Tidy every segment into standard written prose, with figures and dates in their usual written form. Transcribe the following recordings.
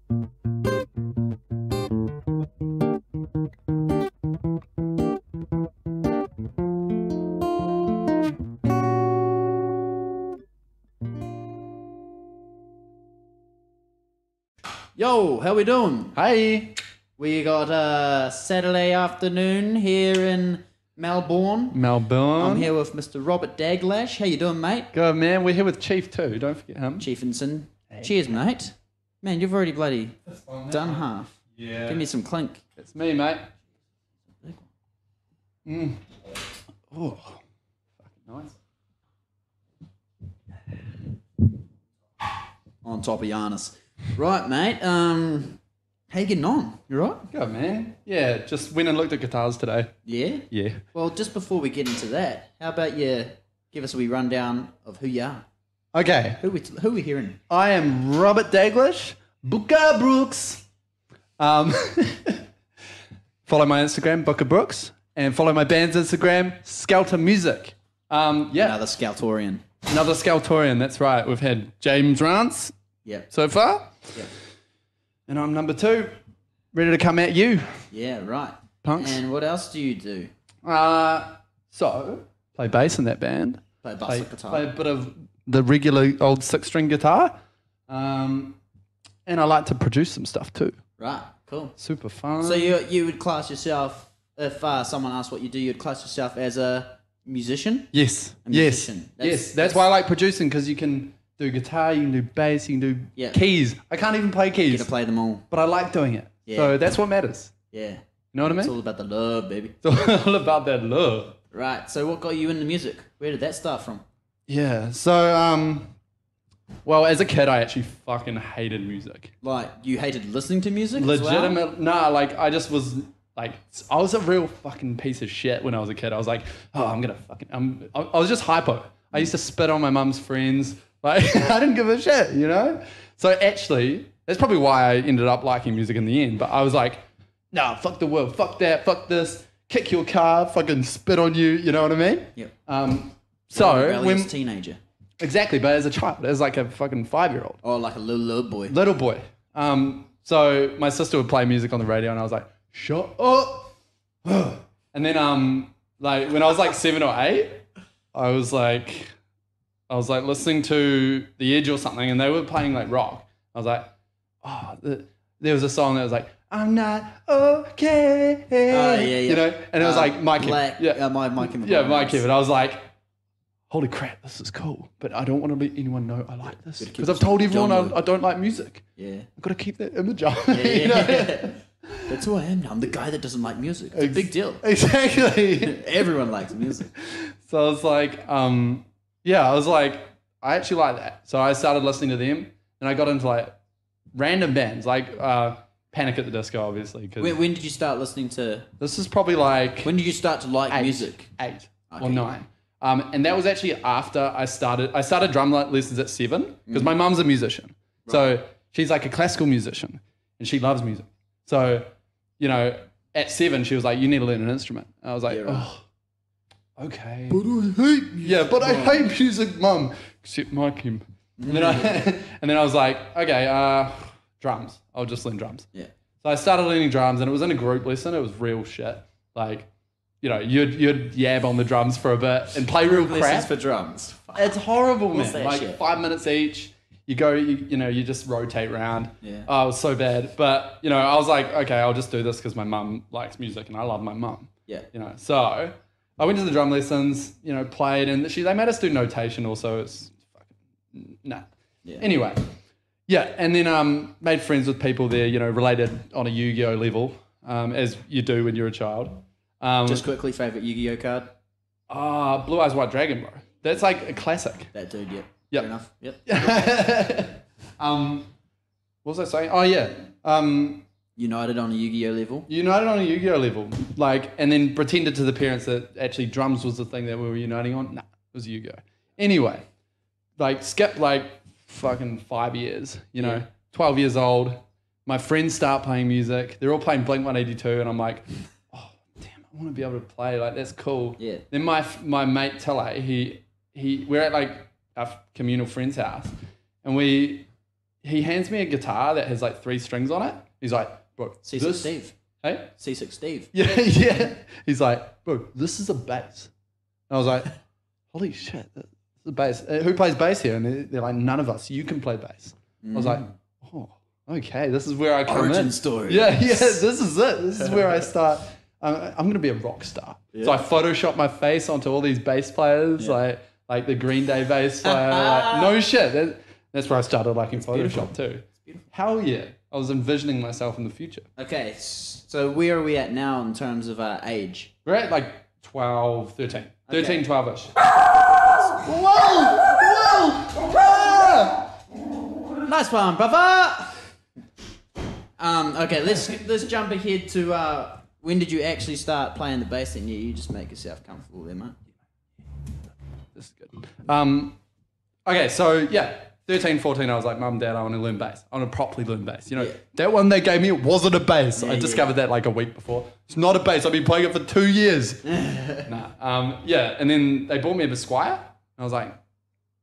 Yo, how we doing? Hey. We got a Saturday afternoon here in Melbourne. I'm here with Mr. Robert Daglash. How you doing, mate? Good, man. We're here with Chief too. Don't forget him. Chiefinson. Hey. Cheers, mate. Man, you've already bloody done half. Yeah. Give me some clink. It's me, mate. Oh, fucking nice. On top of Giannis. Right, mate. How you getting on? You right? Good, man. Yeah, just went and looked at guitars today. Yeah? Yeah. Well, just before we get into that, how about you give us a wee rundown of who you are? Okay. Who we hearing? I am Robert Daglish, Booker Brooks. Follow my Instagram, Booker Brooks, and follow my band's Instagram, Skelter Music. Yeah. Another Skeltorian. Another Skeltorian, that's right. We've had James Rance so far. Yeah. And I'm number 2, ready to come at you. Yeah, right. Punks. And what else do you do? So, play bass in that band. Play bass guitar. Play a bit of the regular old 6-string guitar. And I like to produce some stuff too. Right, cool. Super fun. So you would class yourself, if someone asked what you do, you'd class yourself as a musician? Yes. A musician. That's why I like producing, because you can do guitar, you can do bass, you can do keys. I can't even play keys. You get to play them all. But I like doing it. Yeah. So that's what matters. Yeah. You know what I mean? It's all about the love, baby. It's all about that love. Right. So what got you into music? Where did that start from? Yeah. So, well, as a kid, I actually fucking hated music. Like, you hated listening to music? Legitimate. As well? Nah, like, I just was, like, I was a real fucking piece of shit when I was a kid. I was like, oh, I'm gonna fucking, I was just hypo. I used to spit on my mum's friends. Like, I didn't give a shit, you know? So actually, that's probably why I ended up liking music in the end. But I was like, nah, fuck the world, fuck that, fuck this, kick your car, fucking spit on you, you know what I mean? Yep. So when teenager. Exactly, but as a child, as like a fucking 5-year-old. Oh, like a little boy. Little boy. So my sister would play music on the radio, and I was like, shut up. And then like when I was like 7 or 8, I was like listening to The Edge or something, and they were playing like rock. I was like, oh, there was a song that was like, I'm not okay. Oh, yeah. You know, and it was like My Black. Yeah, My Chemical yeah, My Romance. Chemical. I was like, holy crap, this is cool. But I don't want to let anyone know I like this. Because I've told everyone I don't like music. Yeah. I've got to keep that image up. Yeah. You know? That's who I am now. I'm the guy that doesn't like music. It's a big deal. Exactly. Everyone likes music. So I was like, I actually like that. So I started listening to them, and I got into like random bands, like Panic at the Disco, obviously. When did you start listening to... This is probably like... When did you start to like music? 8 or 9. And that was actually after I started drum lessons at 7, because my mum's a musician. Right. So she's like a classical musician, and she loves music. So, you know, at 7, she was like, you need to learn an instrument. And I was like, oh, okay. But I hate music. Yeah, but I hate music, Mum. Except my Kim. And then I was like, okay, drums. I'll just learn drums. Yeah. So I started learning drums, and it was in a group lesson. It was real shit. Like, you know, you'd yab on the drums for a bit and play real crap. Lessons for drums. It's horrible, man. Like shit? 5 minutes each. You go, you just rotate around. Yeah. Oh, it was so bad. But, you know, I was like, okay, I'll just do this because my mum likes music and I love my mum. Yeah. You know, so I went to the drum lessons, you know, played, and they made us do notation also. It's fucking, nah. Yeah. Anyway, yeah, and then made friends with people there, you know, related on a Yu-Gi-Oh level, as you do when you're a child. Just quickly, favourite Yu-Gi-Oh card? Blue Eyes White Dragon, bro. That's like a classic. That dude, yep. Yep. Fair enough. Yep. What was I saying? Oh, yeah. United on a Yu-Gi-Oh level? United on a Yu-Gi-Oh level. Like, and then pretended to the parents that actually drums was the thing that we were uniting on. Nah, it was Yu-Gi-Oh. Anyway, like, skipped like fucking 5 years, you know, 12 years old. My friends start playing music. They're all playing Blink-182, and I'm like, oh, damn, I want to be able to play. Like, that's cool. Yeah. Then my mate, Tele, we're at like a communal friend's house, and he hands me a guitar that has like 3 strings on it. He's like, bro, C6 Steve. Hey? C6 Steve. Yeah, yeah. He's like, bro, this is a bass. And I was like, holy shit, that's a bass. Who plays bass here? And they're like, none of us. You can play bass. I was like, oh, okay, this is where I come Origin in. story. Yeah, this is it. This is where I start. I'm going to be a rock star. Yeah. So I Photoshop my face onto all these bass players, like the Green Day bass player. Like, no shit. That's where I started liking Photoshop too. Hell yeah. I was envisioning myself in the future. Okay, so where are we at now in terms of age? We're at like 12, 13. 13, 12-ish. Whoa! Nice one, brother! Okay, let's jump ahead to when did you actually start playing the bass then? You just make yourself comfortable there, mate. This is good. Okay, so yeah. 13, 14, I was like, Mum, Dad, I want to learn bass. I want to properly learn bass. You know, that one they gave me, it wasn't a bass. I discovered that like a week before. It's not a bass. I've been playing it for 2 years. And then they bought me a Esquire. And I was like,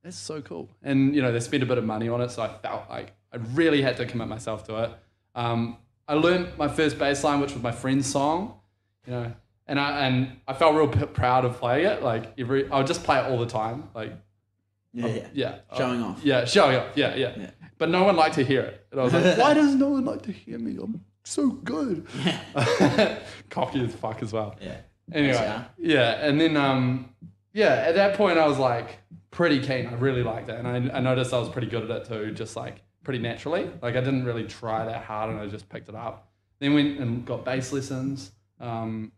that's so cool. And, you know, they spent a bit of money on it, so I felt like I really had to commit myself to it. I learned my first bass line, which was my friend's song, you know, and I felt real proud of playing it. Like I would just play it all the time, like, Showing off. Yeah, showing off. Yeah. But no one liked to hear it. And I was like, why does no one like to hear me? I'm so good. Yeah. Cocky as fuck as well. Yeah. Anyway, and then, at that point I was like pretty keen. I really liked it. And I noticed I was pretty good at it too, just like pretty naturally. Like I didn't really try that hard and I just picked it up. Then went and got bass lessons. And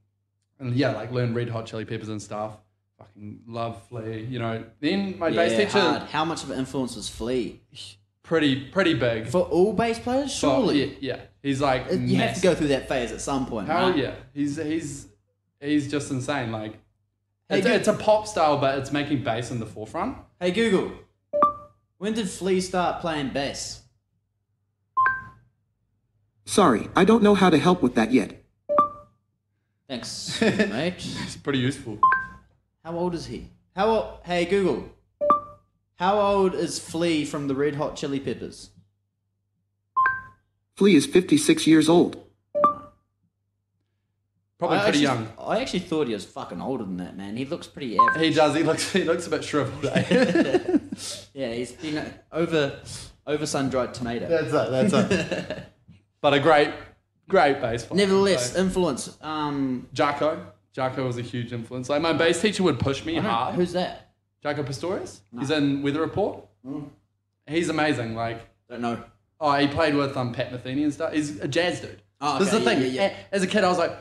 like learned Red Hot Chili Peppers and stuff. Fucking love Flea, you know. Then my bass teacher. Hard. How much of an influence was Flea? Pretty big. For all bass players, surely. Yeah. He's like you have to go through that phase at some point. Hell right? yeah. He's just insane. Like it's a pop style, but it's making bass in the forefront. Hey Google, when did Flea start playing bass? Sorry, I don't know how to help with that yet. Thanks, mate. It's pretty useful. How old is he? Hey Google, how old is Flea from the Red Hot Chili Peppers? Flea is 56 years old. Probably pretty young. I actually thought he was fucking older than that, man. He looks pretty average. He does. He looks a bit shriveled. Eh? Yeah, he's been over sun-dried tomato. That's it. But a great bass player. Nevertheless, influence. Jacko was a huge influence. Like my bass teacher would push me hard. Who's that? Jacko Pastorius. No. He's in Weather Report. He's amazing. Like don't know. Oh, he played with Pat Metheny and stuff. He's a jazz dude. Oh, okay. This is the thing. Yeah. As a kid, I was like,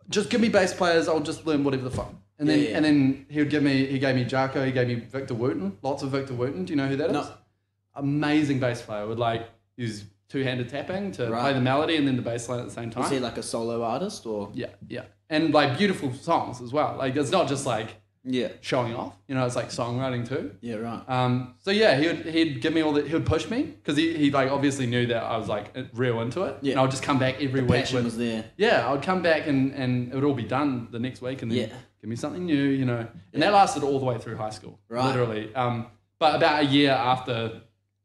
just give me bass players. I'll just learn whatever the fuck. And then he gave me Jacko. He gave me Victor Wooten. Lots of Victor Wooten. Do you know who that is? No. Amazing bass player. Would like use two-handed tapping to play the melody and then the bass line at the same time. Is he like a solo artist or? Yeah. And like beautiful songs as well. Like it's not just like showing off. You know, it's like songwriting too. Yeah, right. So yeah, he'd give me all that. He would push me because he like obviously knew that I was like real into it. Yeah. And I would just come back every week. Passion was there. Yeah, I would come back and it would all be done the next week and then give me something new. You know, and that lasted all the way through high school. Right. Literally. But about a year after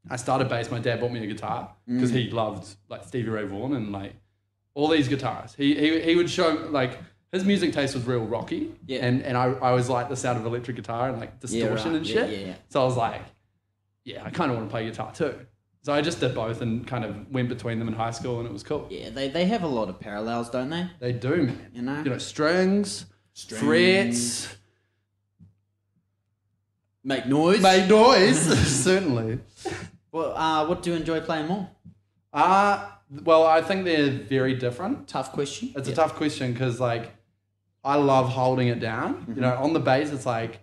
I started bass, my dad bought me a guitar because he loved like Stevie Ray Vaughan and like all these guitars. He would show like his music taste was real rocky. Yeah. And I always liked the sound of electric guitar and like distortion and shit. Yeah. So I was like, I kind of want to play guitar too. So I just did both and kind of went between them in high school and it was cool. Yeah, they have a lot of parallels, don't they? They do, man. You know, strings. Frets. Make noise, certainly. Well, what do you enjoy playing more? Well, I think they're very different. Tough question. It's a tough question because, like, I love holding it down. Mm-hmm. You know, on the bass, it's like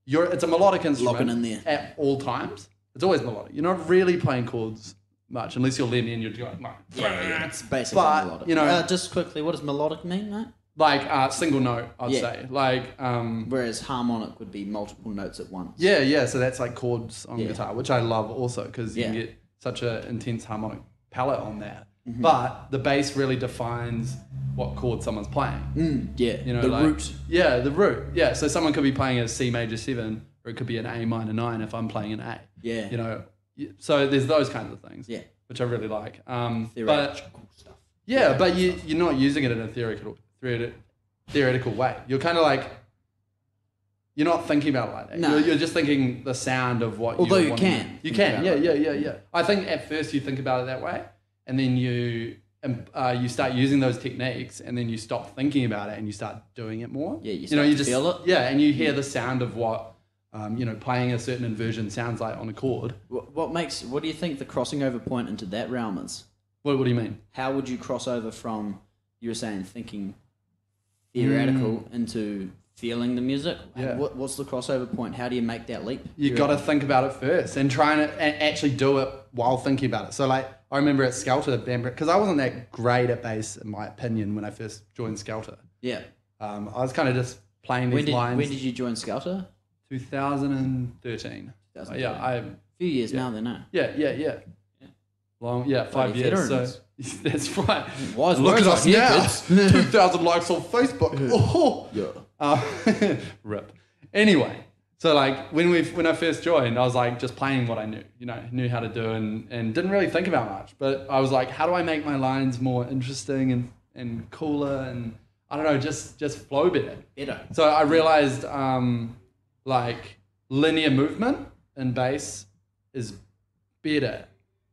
it's a melodic instrument. Locking in there at all times. It's always melodic. You're not really playing chords much unless you're Lemmy and you're going like. Yeah, it's basically melodic. You know, just quickly, what does melodic mean, mate? Like single note, I'd say. Like whereas harmonic would be multiple notes at once. Yeah. So that's like chords on guitar, which I love also because you can get such an intense harmonic palette on that. Mm-hmm. But the bass really defines what chord someone's playing. You know, the root. Yeah, the root. Yeah. So someone could be playing a C major 7, or it could be an A minor 9 if I'm playing an A. Yeah. You know, so there's those kinds of things. Yeah. Which I really like. Theoretical stuff. Yeah, but you're not using it in a theoretical way. You're kind of like, you're not thinking about it like that. No. You're just thinking the sound of what Although you you can. You can, yeah. I think at first you think about it that way, and then you start using those techniques, and then you stop thinking about it and you start doing it more. Yeah, you just feel it. Yeah, and you hear the sound of what, playing a certain inversion sounds like on a chord. What do you think the crossing over point into that realm is? What do you mean? How would you cross over from, you were saying, thinking theoretical into feeling the music? Yeah. What's the crossover point? How do you make that leap? You got to think about it first and try and actually do it while thinking about it. So like, I remember at Skelter, because I wasn't that great at bass, in my opinion, when I first joined Skelter. Yeah. I was kind of just playing these lines. When did you join Skelter? 2013. Yeah, a few years now then, no? Yeah. Long, 5 years. Veterans. So that's right. Wise Look at words us here, now. kids. 2,000 likes on Facebook. Oh. Yeah. Rip. Anyway, so like when I first joined, I was like just playing what I knew how to do, and didn't really think about much. But I was like, how do I make my lines more interesting and cooler, and I don't know, just flow better. So I realized like linear movement in bass is better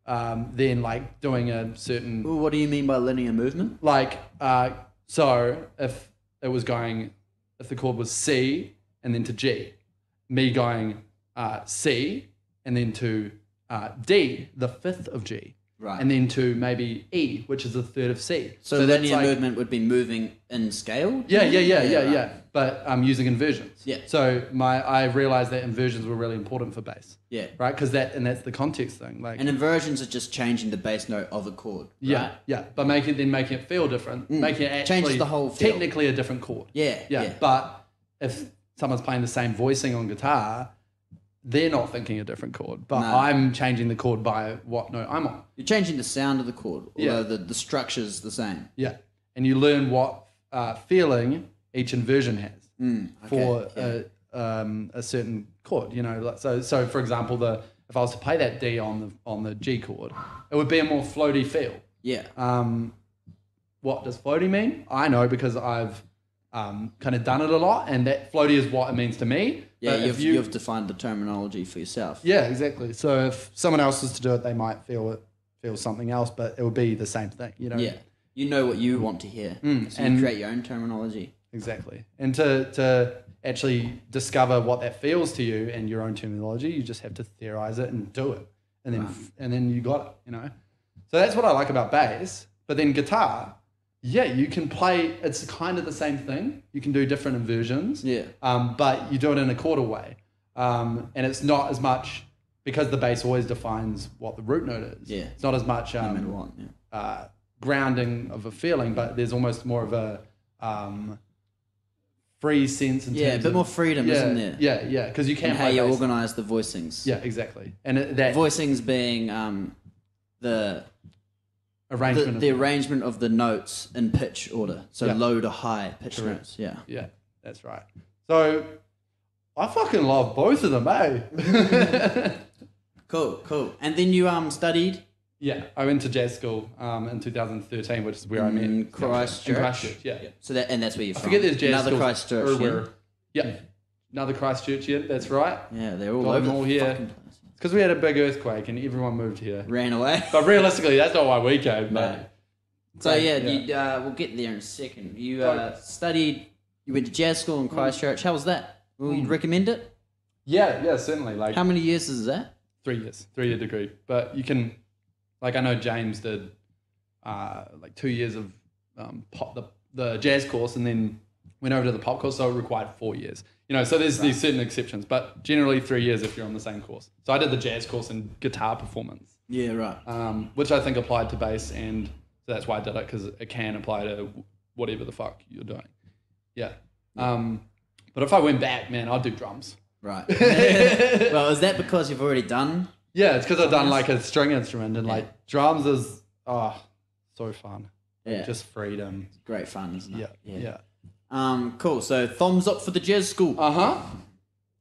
than like doing a certain. Well, what do you mean by linear movement? Like so if the chord was C and then to G, me going C and then to D, the fifth of G, right, and then to maybe E, which is the third of C. So linear movement would be moving in scale. Yeah. But I'm using inversions. Yeah. So I realized that inversions were really important for bass. Yeah. Right, because that's the context thing. Like, and inversions are just changing the bass note of a chord. Yeah, right? yeah. But making it feel different, making it actually changes the whole feel. Technically a different chord. Yeah. But if someone's playing the same voicing on guitar, they're not thinking a different chord. But I'm changing the chord by what note I'm on. You're changing the sound of the chord, although the structure's the same. Yeah, and you learn what feeling each inversion has for a certain chord. So for example, if I was to play that D on the G chord, it would be a more floaty feel. Yeah. What does floaty mean? I know because I've kind of done it a lot, and that floaty is what it means to me. Yeah, you've defined the terminology for yourself. Yeah, exactly. So if someone else was to do it, they might feel something else, but it would be the same thing. Yeah, you know what you want to hear, so you create your own terminology. Exactly, and to actually discover what that feels to you and your own terminology, you just have to theorize it and do it, and then you got it. So that's what I like about bass. But then guitar. Yeah, you can play, it's kind of the same thing. You can do different inversions. Yeah. But you do it in a quarter way. And it's not as much, because the bass always defines what the root note is. Yeah. It's not as much no matter what, grounding of a feeling, but there's almost more of a free sense in terms a bit more freedom, isn't there? Yeah, because you can and how you organise the voicings. Yeah, exactly. And that voicings being the arrangement of the notes in pitch order, so low to high pitch notes. Yeah, that's right. So I fucking love both of them, eh? Cool. And then you studied. Yeah, I went to jazz school in 2013, which is where I met Christchurch. Yeah. So that's where you're from. I forget there's jazz another schools Christchurch. everywhere. Yeah, another Christchurch. Yeah, that's right. Yeah, they're all over the here. Fucking place. Because we had a big earthquake and everyone moved here. Ran away. But realistically, that's not why we came. No. So we'll get there in a second. You studied. You went to jazz school in Christchurch. How was that? Will you recommend it? Yeah, certainly. Like, how many years is that? 3 years, 3-year degree. But you can, like, I know James did like 2 years of the jazz course and then went over to the pop course, so it required 4 years. So there's these certain exceptions, but generally 3 years if you're on the same course. So I did the jazz course in guitar performance. Yeah, right. Which I think applied to bass, and so that's why I did it, because it can apply to whatever the fuck you're doing. Yeah. But if I went back, man, I'd do drums. Right. Well, is that because you've already done? Yeah, it's because I've done like a string instrument, and like drums is so fun. Yeah. Just freedom. It's great fun, isn't it? Yeah. Cool. So thumbs up for the jazz school.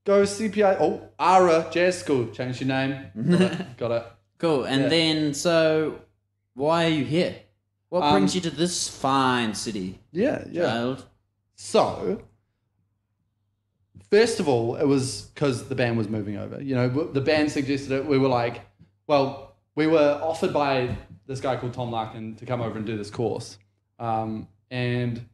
go CPI. Oh, ARA Jazz School. Change your name. Got it. Cool. And then, so why are you here? What brings you to this fine city? Yeah. Child? So, first of all, it was because the band was moving over. You know, the band suggested it. We were like, well, we were offered by this guy called Tom Larkin to come over and do this course. And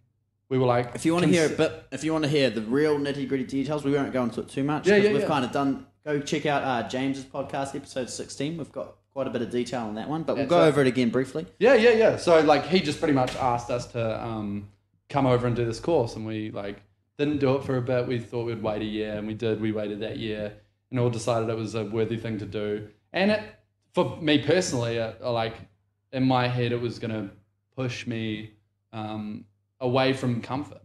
we were like, if you want to hear the real nitty-gritty details, we won't go into it too much. We've kind of done. Go check out James's podcast, episode 16. We've got quite a bit of detail on that one, but we'll go over it again briefly. Yeah. So like he just pretty much asked us to come over and do this course, and we like didn't do it for a bit. We thought we'd wait a year, and we did. We waited that year, and all decided it was a worthy thing to do. And for me personally, like in my head, it was going to push me away from comfort,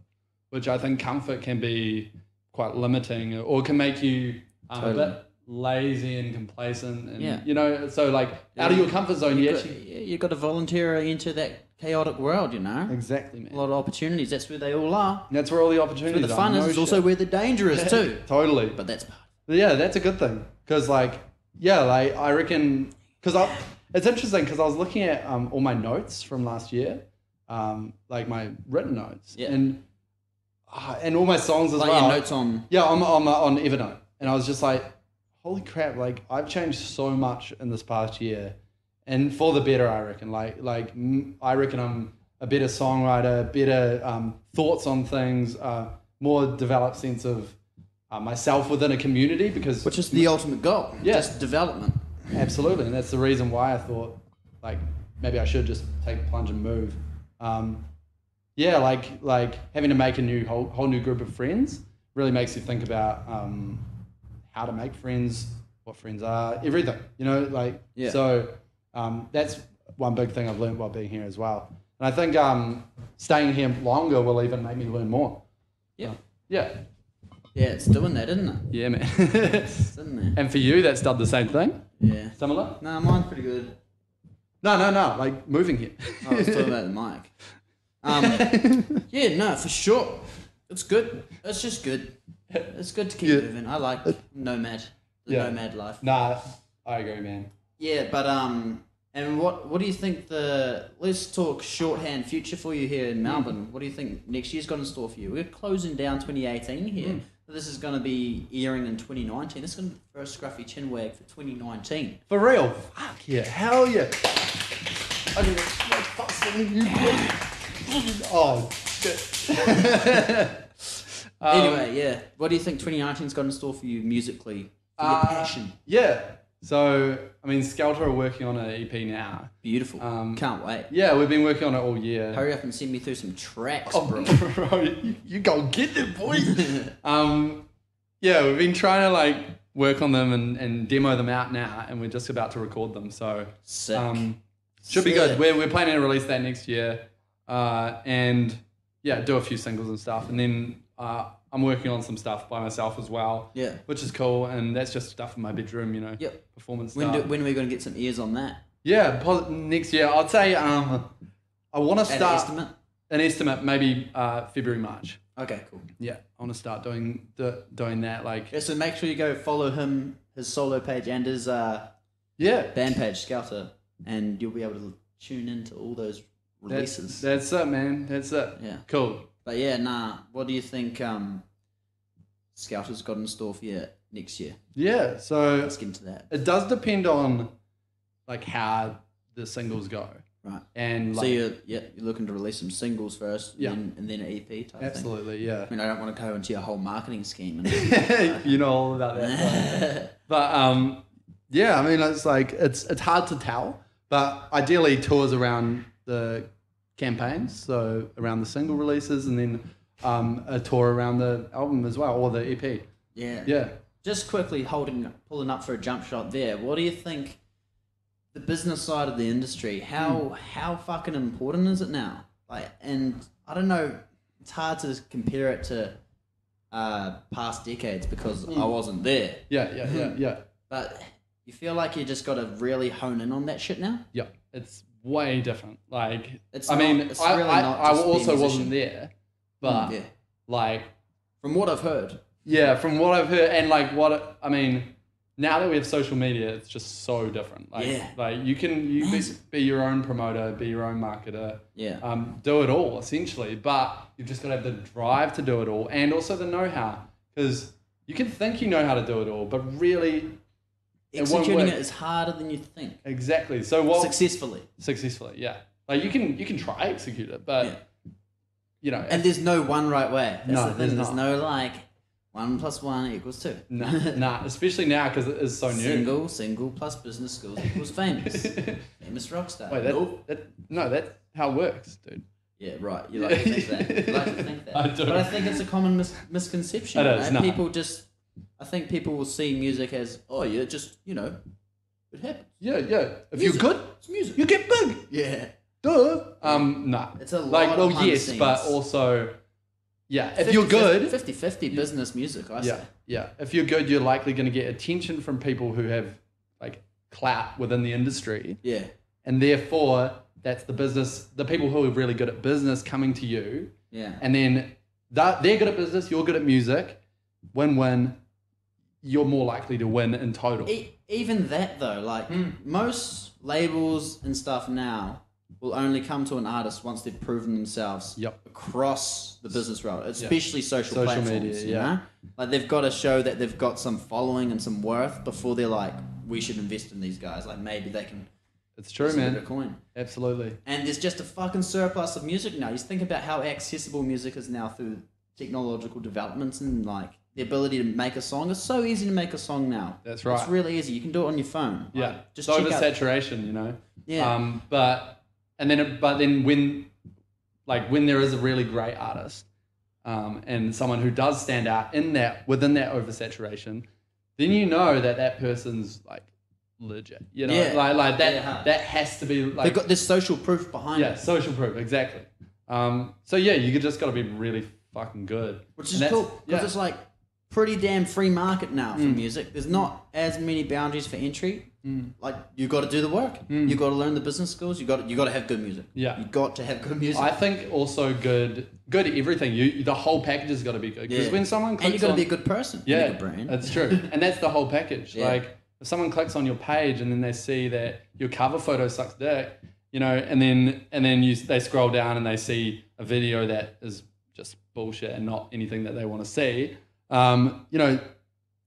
which I think comfort can be quite limiting, or can make you a bit lazy and complacent, and you know, so like out of your comfort zone, you got to volunteer into that chaotic world, you know. Exactly, man. A lot of opportunities. That's where they all are. That's where all the opportunities where the fun is. It's also where the danger is too. Totally. But that's that's a good thing, because like I reckon, because it's interesting because I was looking at all my notes from last year, like my written notes, and all my songs as well. Your notes on on Evernote, and I was just like, holy crap, like I've changed so much in this past year, and for the better, I reckon. I reckon I'm a better songwriter, better thoughts on things, more developed sense of myself within a community, which is the ultimate goal. Just development. Absolutely, and that's the reason why I thought like maybe I should just take the plunge and move. Like having to make a whole new group of friends really makes you think about how to make friends, what friends are, everything, you know, like, so that's one big thing I've learned while being here as well. And I think staying here longer will even make me learn more. Yeah, it's doing that, isn't it? Yeah, man. It's in there. And for you, that's done the same thing? Yeah. Similar? No, mine's pretty good. No, like moving here. I was talking about the mic. For sure. It's good. It's just good. It's good to keep moving. I like nomad life. Nah, I agree, man. Yeah, but and what do you think let's talk shorthand future for you here in Melbourne. What do you think next year's got in store for you? We're closing down 2018 here. This is going to be airing in 2019. This is going to be the first Scruffy Chinwag for 2019. For real? Fuck yeah. Hell yeah. I mean, oh, shit. Anyway, what do you think 2019's got in store for you musically? For your passion? Yeah. So, I mean, Skelter are working on an EP now. Beautiful. Can't wait. Yeah, we've been working on it all year. Hurry up and send me through some tracks, bro. Bro, you go get them, boy. We've been trying to like work on them and demo them out now, and we're just about to record them. So, sick. Should be good. We're planning to release that next year, and do a few singles and stuff, and then I'm working on some stuff by myself as well. Yeah, which is cool, and that's just stuff in my bedroom, you know. Yep. Performance stuff. When are we going to get some ears on that? Yeah, next year. I'd say I want to start an estimate maybe February, March. Okay, cool. Yeah, I want to start doing that. Like, so make sure you go follow him, his solo page and his band page, Skelter, and you'll be able to tune into all those releases. That's it, man. That's it. Yeah. Cool. But what do you think Skelter's got in store for you next year? Yeah, so let's get into that. It does depend on like how the singles go. Right. And so you're looking to release some singles first, and then an EP type Absolutely, thing. Yeah. I mean, I don't want to go into your whole marketing scheme. And you know all about that. But I mean, it's like it's hard to tell. But ideally, tours around the campaigns, so around the single releases, and then a tour around the album as well, or the EP. Yeah. Yeah. Just quickly pulling up for a jump shot there. What do you think? The business side of the industry, how fucking important is it now? Like, and I don't know, it's hard to compare it to past decades because I wasn't there. Yeah. But you feel like you just got to really hone in on that shit now? Yeah, it's way different. Like, I also wasn't there, but like from what I've heard, Yeah, from what I've heard, and like I mean, now that we have social media, it's just so different. Like you can be your own promoter, be your own marketer. Yeah. Do it all essentially, but you've just got to have the drive to do it all, and also the know-how, because you can think you know how to do it all, but really executing it is harder than you think. Exactly. So what? Successfully, yeah. Like you can try execute it, but you know. And there's no one right way. That's the thing. There's not. no like 1 + 1 = 2. Nah. Especially now because it is so new. Single plus business skills equals famous. Famous rock star. Wait, that's how it works, dude. Yeah, right. You like to think that. I do. But I think it's a common misconception. It is, right? I think people will see music as, it just, it happens. Yeah. If you're good, it's music. you get big. Yeah. Duh. Nah. It's a lot of behind the scenes. But also, if you're good, 50-50 business music, I say. Yeah. If you're good, you're likely going to get attention from people who have like clout within the industry. Yeah. And therefore, that's the people who are really good at business coming to you. Yeah. And then they're good at business, you're good at music. Win-win. You're more likely to win in total. Even that though, like most labels and stuff now will only come to an artist once they've proven themselves across the business road, especially social platforms, media, you know? Like they've got to show that they've got some following and some worth before they're like, we should invest in these guys. Like maybe they can. It's true, man. A coin. Absolutely. And there's just a fucking surplus of music now. You just think about how accessible music is now through technological developments and like the ability to make a song. It's so easy to make a song now. That's right. It's really easy. You can do it on your phone. Yeah. Like, just it's oversaturation, you know. Yeah. But then when there is a really great artist, and someone who does stand out within that oversaturation, then you know that person's like legit. You know, like that. That has to be like. They've got this social proof behind it. Yeah, social proof, exactly. So yeah, you just got to be really fucking good. Which is cool because it's like pretty damn free market now for music. There's not as many boundaries for entry. Like you got to do the work. You got to learn the business skills. You got to have good music. Yeah, you got to have good music. I think also good everything. The whole package has got to be good because when someone clicks and you got to be a good person. Yeah, a good brand. That's true, and that's the whole package. Like if someone clicks on your page and then they see that your cover photo sucks dick, you know, and then they scroll down and they see a video that is just bullshit and not anything that they want to see. You know,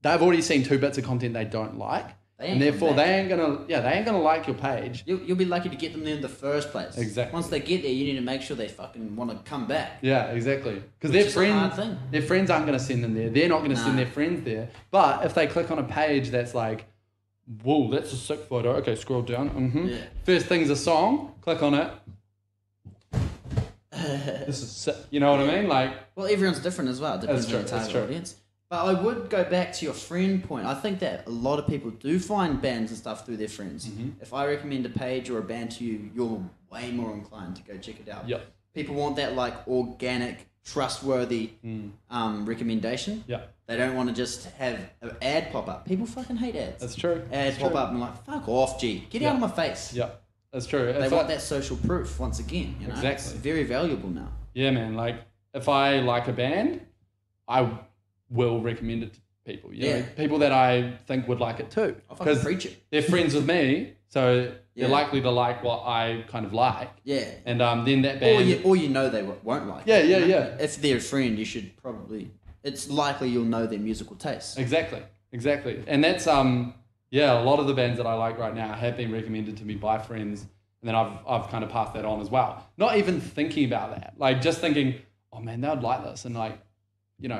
they've already seen 2 bits of content they don't like. And therefore, they ain't gonna like your page. You'll be lucky to get them there in the first place. Exactly. Once they get there, you need to make sure they fucking want to come back. Yeah, exactly. Because their friends aren't gonna send them there. They're not gonna send their friends there. But if they click on a page that's like, whoa, that's a sick photo. Okay, scroll down. First thing's a song. Click on it. This is sick. You know what I mean? Like, well, everyone's different as well. It depends on the target audience. But I would go back to your friend point. I think that a lot of people do find bands and stuff through their friends. If I recommend a page or a band to you, you're way more inclined to go check it out. Yep. People want that like organic, trustworthy recommendation. Yeah. They don't want to just have an ad pop up. People fucking hate ads. That's true. Ads pop up and like, fuck off, G. Get out of my face. Yeah. That's true. They want that social proof once again. You know? Exactly. It's very valuable now. Yeah, man. Like, if I like a band, I will recommend it to people. You know, people that I think would like it too. Because they're friends with me, so they're likely to like what I kind of like. Yeah. And then that band... Or you know they won't like it. Yeah. Yeah. If they're a friend, you should probably... It's likely you'll know their musical taste. Exactly. And that's... a lot of the bands that I like right now have been recommended to me by friends, and then I've kind of passed that on as well. Not even thinking about that. Like, just thinking, oh man, they would like this, and like, you know,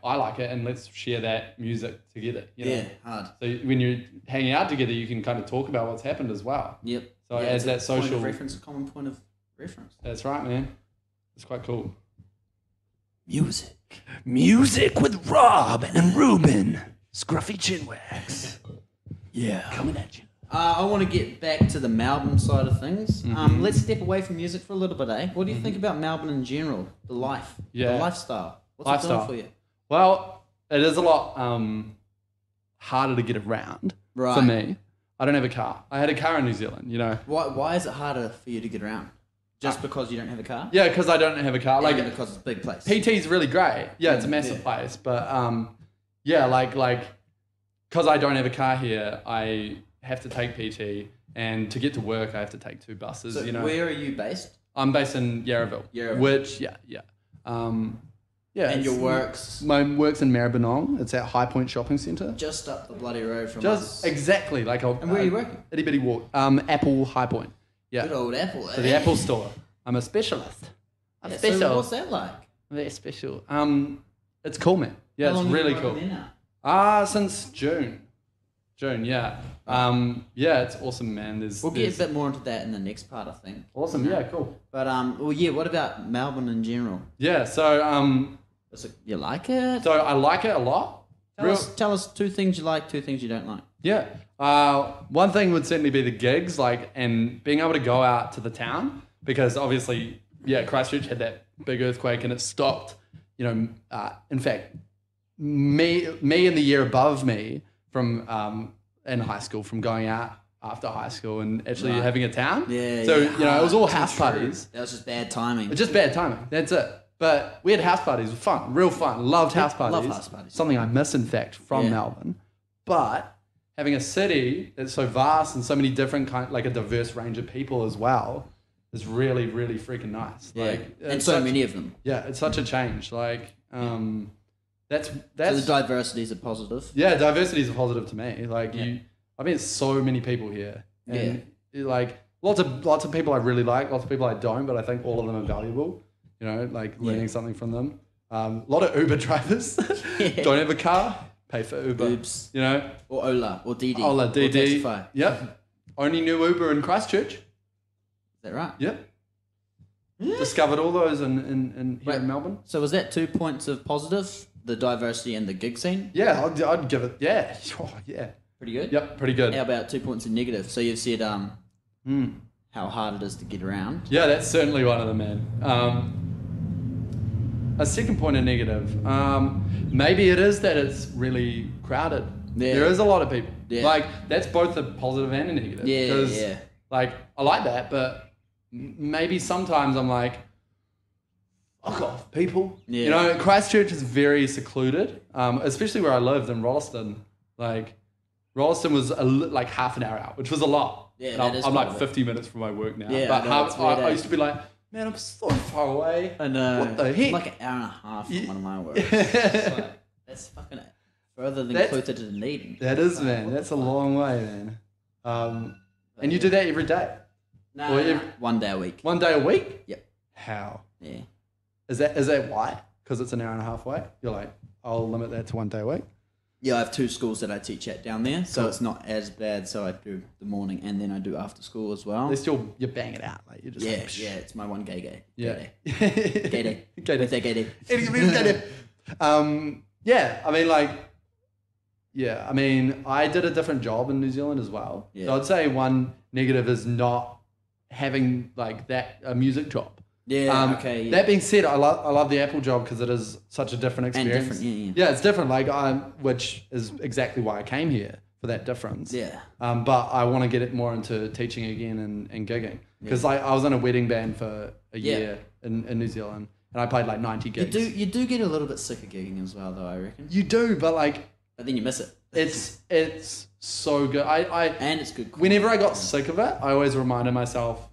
I like it, and let's share that music together. You know? Yeah, hard. So when you're hanging out together, you can kind of talk about what's happened as well. Yep. So as that social common point of reference. That's right, man. It's quite cool. Music with Rob and Ruben. Scruffy Chinwax. Yeah. Coming at you. I want to get back to the Melbourne side of things. Let's step away from music for a little bit, eh? What do you think about Melbourne in general? The life, the lifestyle. What's it doing for you? Well, it is a lot harder to get around for me. I don't have a car. I had a car in New Zealand, you know. Why is it harder for you to get around? Just because you don't have a car? Yeah, because I don't have a car. Like because it's a big place. PT is really great. Yeah, it's a massive place, but yeah, like, because I don't have a car here, I have to take PT, and to get to work, I have to take 2 buses. So where are you based? I'm based in Yarraville. Which, yeah. Yeah. And your work's my work's in Maribyrnong. It's at High Point Shopping Centre. just up the bloody road from Just us. exactly like And where are you working? Itty bitty walk. Apple High Point. Yeah. Good old Apple. So the Apple store. I'm a specialist. I'm Yeah, special. so what's that like? Very special. It's cool, man. Yeah, How long it's have you really been cool. working there now? Since June. Yeah. Yeah, it's awesome, man. We'll get a bit more into that in the next part, I think. awesome. Yeah, cool. But well, yeah. What about Melbourne in general? Yeah, so You like it? I like it a lot. Tell us 2 things you like, 2 things you don't like. Yeah. One thing would certainly be the gigs, like, and being able to go out to the town, because obviously, yeah, Christchurch had that big earthquake and it stopped. You know, in fact, me and the year above me from in high school, from going out after high school and actually having a town. Yeah. So yeah. you know, it was all Too house true. parties. That was just bad timing. It's just bad timing. That's it. But we had house parties. It was fun, real fun. Loved house parties. Love house parties. Something I miss, in fact, from Yeah. Melbourne. But having a city that's so vast and so many different like a diverse range of people as well is really, really freaking nice. Yeah. Like, And it's so such- many of them. Yeah, it's such a change. Like, that's So the diversity is a positive. yeah, diversity is a positive to me. Like I've met so many people here, and like lots of people I really like, lots of people I don't, but I think all of them are valuable. You know, like learning something from them. A lot of Uber drivers don't have a car, pay for Uber. Oops. You know, Or Ola, or Didi. Ola, Or DD. Taxify. Yep. Only knew Uber in Christchurch. Is that right? Yep. Discovered all those in here in Melbourne. So was that 2 points of positive? The diversity and the gig scene? Yeah, I'd give it. Yeah. Oh, yeah. Pretty good? Yep. Pretty good. How about 2 points of negative? So you've said how hard it is to get around. Yeah, that's certainly one of them, man. A second point of negative. Maybe it is that it's really crowded. Yeah. There is a lot of people. Yeah. Like, that's both a positive and a negative. Yeah, Because, yeah. like, I like that, but maybe sometimes I'm like, fuck off, people. Yeah. You know, Christchurch is very secluded, especially where I lived in Rolleston. Like, Rolleston was like half an hour out, which was a lot. Yeah, And that I'm, is I'm quite like a bit. 50 minutes from my work now. Yeah, but I know, it's weird, I eh? used to be like, man, I'm so far away. I know. What the heck? Like an hour and a half from one of my works. It's like, that's fucking further than closer to Dunedin. That is, man. That's a long way, man. And you do that every day? No, Or no, 1 day a week. 1 day a week? Yep. How? Yeah. Is that why? Because it's an hour and a half away? You're like, I'll limit that to 1 day a week? Yeah, I have 2 schools that I teach at down there, so it's not as bad. So I do the morning and then I do after school as well. They still, you bang it out. Like, you're just Yeah, like, yeah, it's my one gay day. Yeah. Gay day. Gay With day. that gay day. Yeah, I mean, like, yeah, I mean, I did a different job in New Zealand as well. Yeah. So I'd say one negative is not having like that a music job. Yeah, okay. Yeah. That being said, I love the Apple job because it is such a different And experience. different, yeah. Yeah, it's different. Like which is exactly why I came here, for that difference. Yeah. But I want to get it more into teaching again and gigging because I was in a wedding band for a year in New Zealand and I played like 90 gigs. You do get a little bit sick of gigging as well, though, I reckon. You do, but like But then you miss it. it's so good. And it's good. Whenever I got sick of it, I always reminded myself,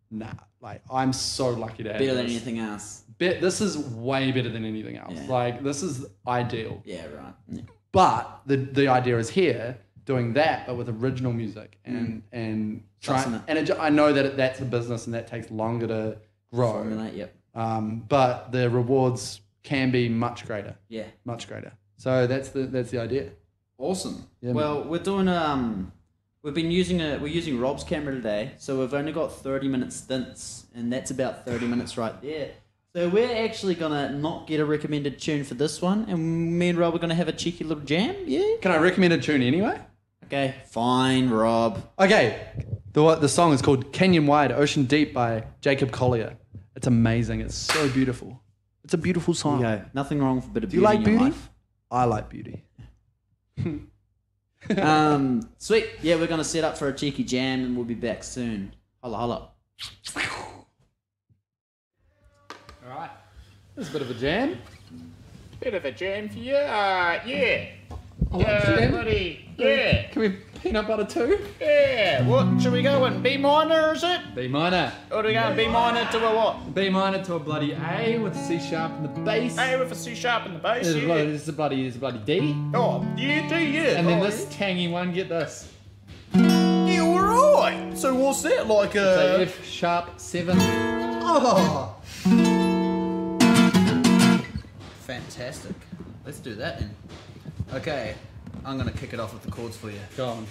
nah, like I'm so lucky to have Better this. than anything else. This is way better than anything else. Yeah. Like this is ideal. Yeah, right. Yeah. But the idea is here doing that, but with original music and Sussing trying. it. And I know that that's a business and that takes longer to grow. Formulate, yep. But the rewards can be much greater. Yeah. Much greater. So that's the idea. Awesome. Yeah, well, we're doing we're using Rob's camera today, so we've only got 30-minute stints, and that's about 30 minutes right there. So we're actually gonna not get a recommended tune for this one, and me and Rob are gonna have a cheeky little jam. Yeah. Can I recommend a tune anyway? Okay. Fine, Rob. Okay, the song is called Canyon Wide, Ocean Deep by Jacob Collier. It's amazing. It's so beautiful. It's a beautiful song. Yeah. Nothing wrong with a bit of Do you beauty like in your beauty? life. I like beauty. Sweet. Yeah, we're gonna set up for a cheeky jam, and we'll be back soon. Holla holla. All right. There's a bit of a jam. Bit of a jam for you. Yeah. jam? Buddy. Yeah. Can we peanut butter too? Yeah. What should we go in? B minor, is it? B minor. Or do we go B minor to a what? B minor to a bloody A with a C sharp in the bass. A with a C sharp in the bass. There's Yeah. a bloody D. Oh, yeah, do yeah. And then Oh, this tangy one, get this. Yeah, alright. So what's that like? So F sharp 7. Oh. Fantastic. Let's do that then. Okay, I'm gonna kick it off with the chords for you. Go on.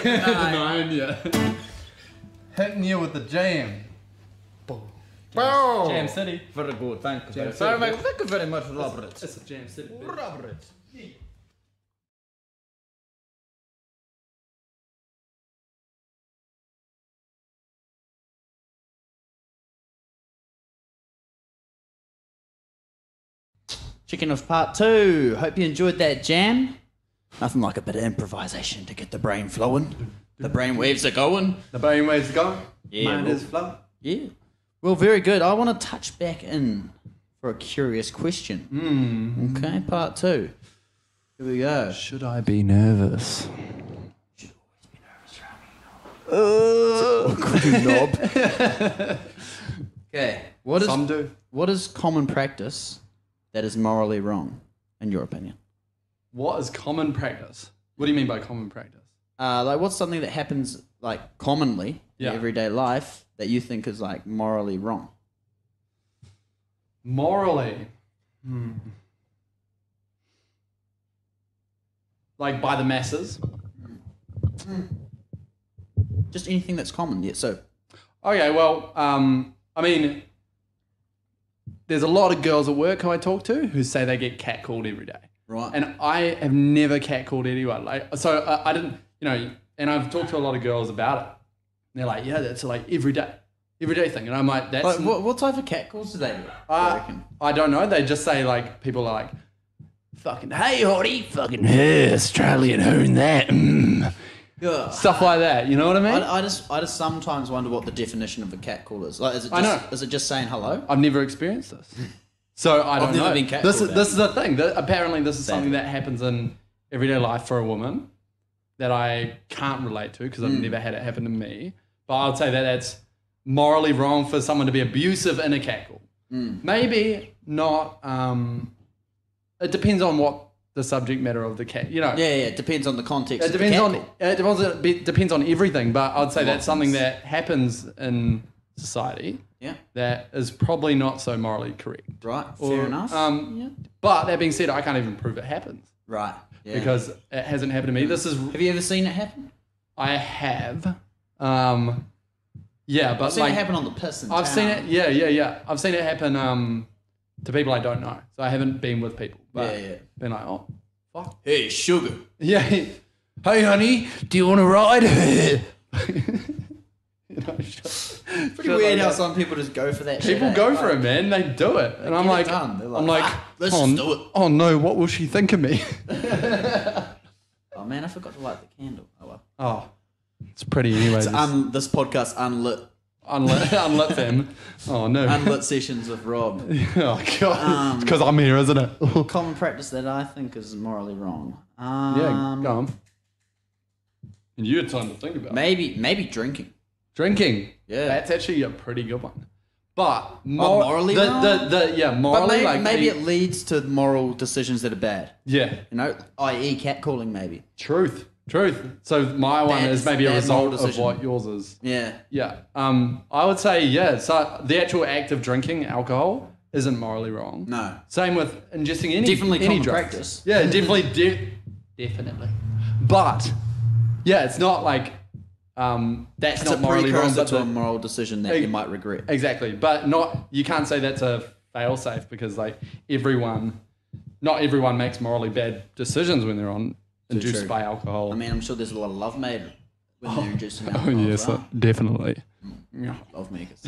9, yeah. Hitting you with the jam. Wow. Jam City. Very good, thank you. Jam Very, City. thank you very much, Robert. It's a Jam City. Robert. Chicken of part 2. Hope you enjoyed that jam. Nothing like a bit of improvisation to get the brain flowing. The brain waves are going. The brainwaves go. Yeah, Mine well- is flow. Yeah. Well, very good. I want to touch back in for a curious question. Okay, part 2. Here we go. Should I be nervous? Okay. What Some do. is common practice that is morally wrong, in your opinion? What is common practice? What do you mean by common practice? Like, what's something that happens like commonly Yeah. in everyday life that you think is like morally wrong? Morally. Like by the masses? Just anything that's common. Yeah. So, Okay, well, I mean, there's a lot of girls at work who I talk to who say they get catcalled every day. right. And I have never catcalled anyone. Like, so I didn't, you know, and I've talked to a lot of girls about it. And they're like, yeah, that's like everyday thing. And I'm like, that's... Like, what type of catcalls do they do? I reckon. I don't know. They just say like, people are like, fucking, hey, hottie, fucking, hey, Australian, who'n that? Yeah. Stuff like that. You know what I mean? I just sometimes wonder what the definition of a catcall is. Like, is it just, I know. Is it just saying hello? I've never experienced this. So I don't I've never know. been catcalled This then. is the thing. Apparently this is something that happens in everyday life for a woman that I can't relate to because I've never had it happen to me. But I would say that that's morally wrong for someone to be abusive in a catcall. Maybe not. It depends on what the subject matter of the cat. You know. Yeah. It depends on the context. It depends of on the catcall. it depends on everything, but I'd say that's something that happens in society Yeah. that is probably not so morally correct. Right. Or, Fair enough. Yeah. But that being said, I can't even prove it happens Right. Yeah. because it hasn't happened to me. This is Have you ever seen it happen? I have, yeah, but I've seen like it happen on the piss in I've town. seen it. Yeah. I've seen it happen to people I don't know. So I haven't been with people, but Yeah. been like, oh, fuck. Hey, sugar. Yeah. Hey, honey, do you want to ride? You know, Pretty weird how some people just go for that shit. people eh? go Like, for it, man. They do it, and I'm get it like, done. They're like, I'm like, let's oh, just do it. oh no, what will she think of me? Oh man, I forgot to light the candle. Oh well. Oh, it's pretty anyway. It's this podcast unlit. Unlit them. Oh no. Unlit sessions with Rob. Oh god. It's because I'm here, isn't it? Common practice that I think is morally wrong. Yeah, go on. And you had time to think about it. Maybe drinking. Drinking. Yeah. That's actually a pretty good one. But morally wrong? morally, But maybe it leads to moral decisions that are bad. yeah. You know, i.e. catcalling maybe. Truth. So my one is maybe a bad moral result of decision. what yours is. Yeah. Yeah. I would say, yeah. So the actual act of drinking alcohol isn't morally wrong. No. Same with ingesting any Definitely any common drugs. practice. Yeah, definitely. Definitely. But, yeah, it's not like, that's It's not a morally wrong. precursor But to a moral decision that you might regret. Exactly. But you can't say that's a fail safe because like not everyone makes morally bad decisions when they're induced true. by alcohol. I mean, I'm sure there's a lot of love made when they're inducing oh alcohol. yes, as well. definitely. Love makers.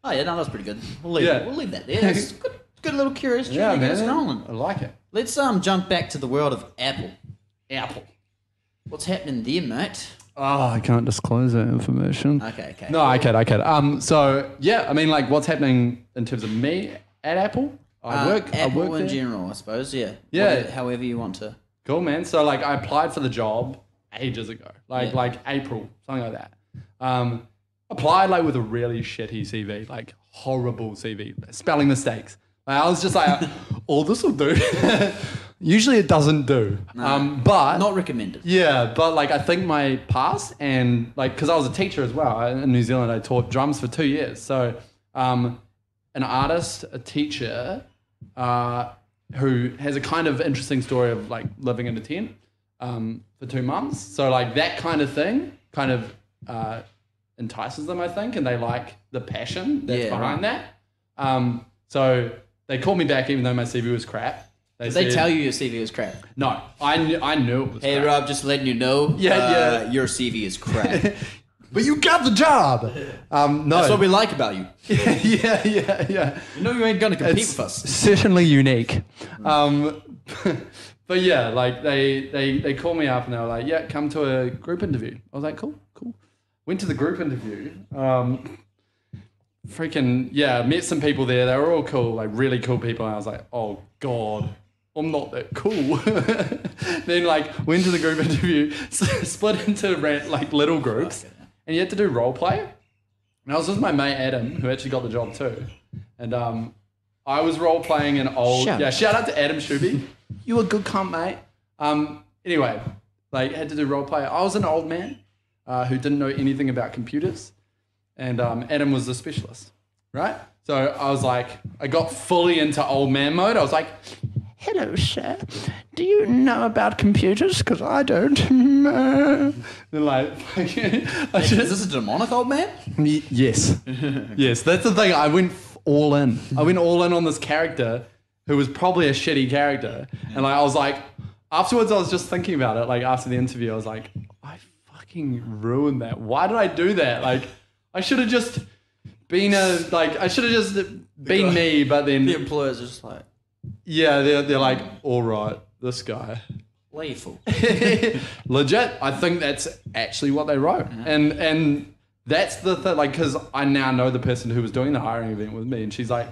Oh yeah, no, that's pretty good. We'll leave Yeah. it. We'll leave that there. That's good little curious. Yeah, to get us man. rolling. I like it. Let's jump back to the world of Apple. Apple. What's happening there, mate? Oh, I can't disclose that information. Okay. No, I kid. So yeah, I mean, like, what's happening in terms of me at Apple? I work Apple in there. general, I suppose. Yeah. Yeah. However you want to. Cool, man. So like, I applied for the job ages ago, Yeah. like April, something like that. Applied like with a really shitty CV, like horrible CV, spelling mistakes. Like, I was just like, oh, this will do. Usually it doesn't do. But Not recommended. yeah, but like I think my past and like because I was a teacher as well in New Zealand, I taught drums for 2 years. So an artist, a teacher who has a kind of interesting story of like living in a tent. for 2 months. So like that kind of thing kind of entices them, I think, and they like the passion that's behind that. So they called me back even though my CV was crap. Did they tell you your CV was crap? No, I knew it was Hey, crap. Rob, just letting you know. Your CV is crap. But you got the job. No. That's what we like about you. Yeah. You know you ain't gonna compete It's with us. certainly unique. But yeah, like they called me up and they were like, yeah, come to a group interview. I was like, cool. Went to the group interview. Met some people there. They were all cool, like really cool people. And I was like, oh God, I'm not that cool. Then like went to the group interview, split into like little groups, and you had to do role play. And I was with my mate Adam, who actually got the job too. And I was role playing an old shout out to Adam Shuby. You a good cunt, mate. Anyway, like had to do role play. I was an old man who didn't know anything about computers. And Adam was the specialist, right? So I was like, I got fully into old man mode. I was like, hello, sir. Do you know about computers? Because I don't. And like, Is this a demonic old man? Yes. Yes, that's the thing. I went all in. I went all in on this character who was probably a shitty character. And like, I was like, afterwards I was just thinking about it. Like after the interview, I was like, I fucking ruined that. Why did I do that? Like, I should have just been me, but then The employers are just like, yeah, they're like, all right, this guy. lethal. Legit, I think that's actually what they wrote, and that's the thing. Like, because I now know the person who was doing the hiring event with me, and she's like,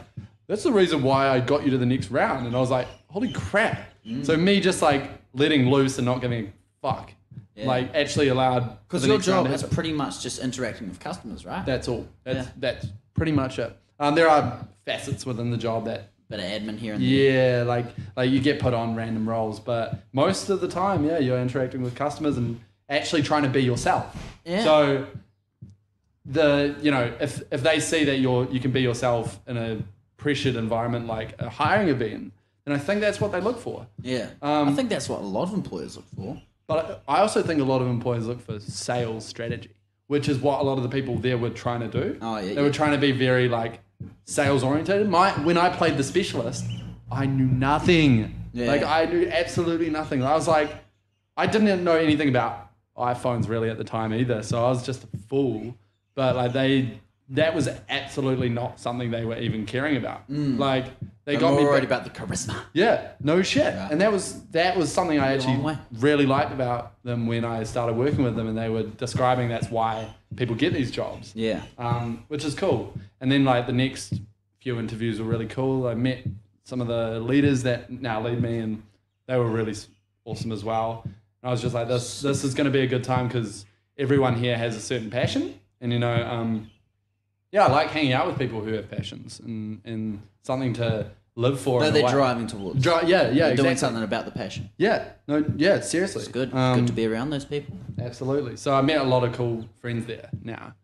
that's the reason why I got you to the next round, and I was like, holy crap! So me just like letting loose and not giving a fuck. Yeah. Like actually allowed Because your job is pretty much just interacting with customers, right? That's all. That's pretty much it. There are facets within the job that Bit of admin here and there. yeah, like you get put on random roles, but most of the time, yeah, you're interacting with customers and actually trying to be yourself. Yeah. So if they see that you can be yourself in a pressured environment like a hiring event, then I think that's what they look for. Yeah. I think that's what a lot of employers look for. But I also think a lot of employers look for sales strategy, which is what a lot of the people there were trying to do. Oh, yeah. They were trying to be very like sales oriented. When I played the specialist, I knew nothing. Yeah. Like I knew absolutely nothing. I was like, I didn't know anything about iPhones really at the time either. So I was just a fool. But like that was absolutely not something they were even caring about. Like they got me worried about the charisma. Yeah, no shit. Yeah. And that was something I long actually way. really liked about them when I started working with them, and they were describing that's why people get these jobs. Yeah. Which is cool. And then like the next few interviews were really cool. I met some of the leaders that now lead me, and they were really awesome as well. And I was just like, this is going to be a good time because everyone here has a certain passion, and I like hanging out with people who have passions and something to live for. No, they're driving towards. Yeah, They're exactly. doing something about the passion. Yeah, seriously. It's good. Good to be around those people. Absolutely. So I met a lot of cool friends there now.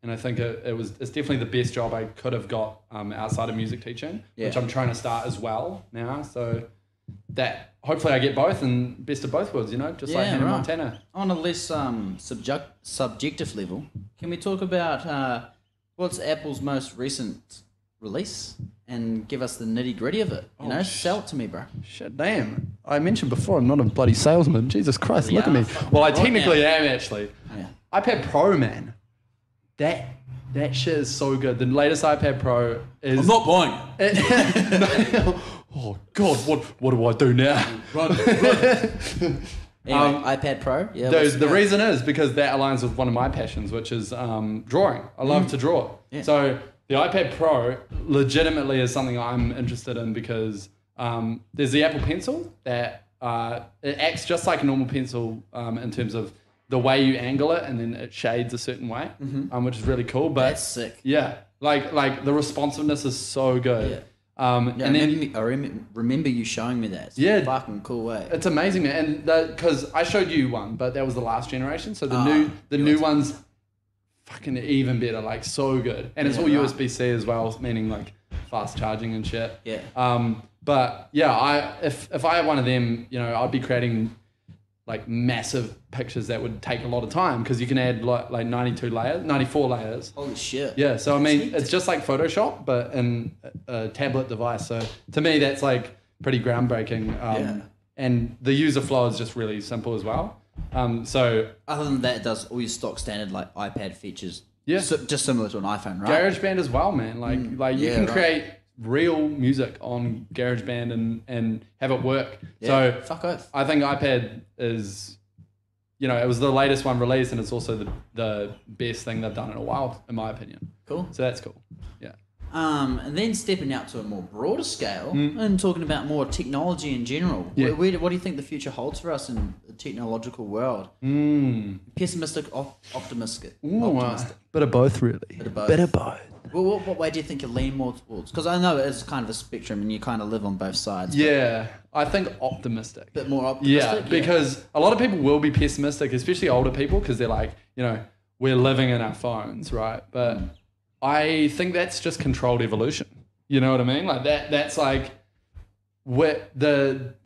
And I think it's definitely the best job I could have got outside of music teaching, which I'm trying to start as well now. So that hopefully I get both and best of both worlds, just like Hannah Montana. On a less subjective level, can we talk about what's Apple's most recent release and give us the nitty-gritty of it? Sell it to me, bro. Shit, damn. I mentioned before I'm not a bloody salesman. Jesus Christ, look at me. Well, I technically am actually. Yeah. iPad Pro, man. That shit is so good. The latest iPad Pro is... I'm not buying it. Oh, God, what do I do now? Run. Anyway, iPad Pro? Yeah. The reason is because that aligns with one of my passions, which is drawing. I love to draw. Yeah. So the iPad Pro legitimately is something I'm interested in because there's the Apple Pencil that it acts just like a normal pencil in terms of the way you angle it, and then it shades a certain way, which is really cool. But that's sick. Yeah, like the responsiveness is so good. Yeah. And then I remember you showing me that. It's a fucking cool way. It's amazing, man. And because I showed you one, but that was the last generation. So the new one's fucking even better, like so good. And it's all USB-C as well, meaning like fast charging and shit. Yeah. But yeah, if I had one of them, I'd be creating like massive pictures that would take a lot of time because you can add like 94 layers. Holy shit. Yeah, so I mean, it's just like Photoshop, but in a tablet device. So to me, that's like pretty groundbreaking. And the user flow is just really simple as well. So other than that, it does all your stock standard like iPad features. Yeah. So, just similar to an iPhone, right? GarageBand as well, man. Like you can create real music on GarageBand and have it work. Yeah, So fuck oath. I think iPad is, it was the latest one released, and it's also the best thing they've done in a while, in my opinion. Cool. So that's cool. Yeah. And then stepping out to a more broader scale and talking about more technology in general. Yeah. What do you think the future holds for us in the technological world? Pessimistic, optimistic? Optimistic. Bit of both, really. Bit of both. Well, what way do you think you lean more towards? Because I know it is kind of a spectrum and you kind of live on both sides. Yeah, I think optimistic. A bit more optimistic? Yeah, because a lot of people will be pessimistic, especially older people, because they're like, we're living in our phones, right? But I think that's just controlled evolution. You know what I mean? Like that's like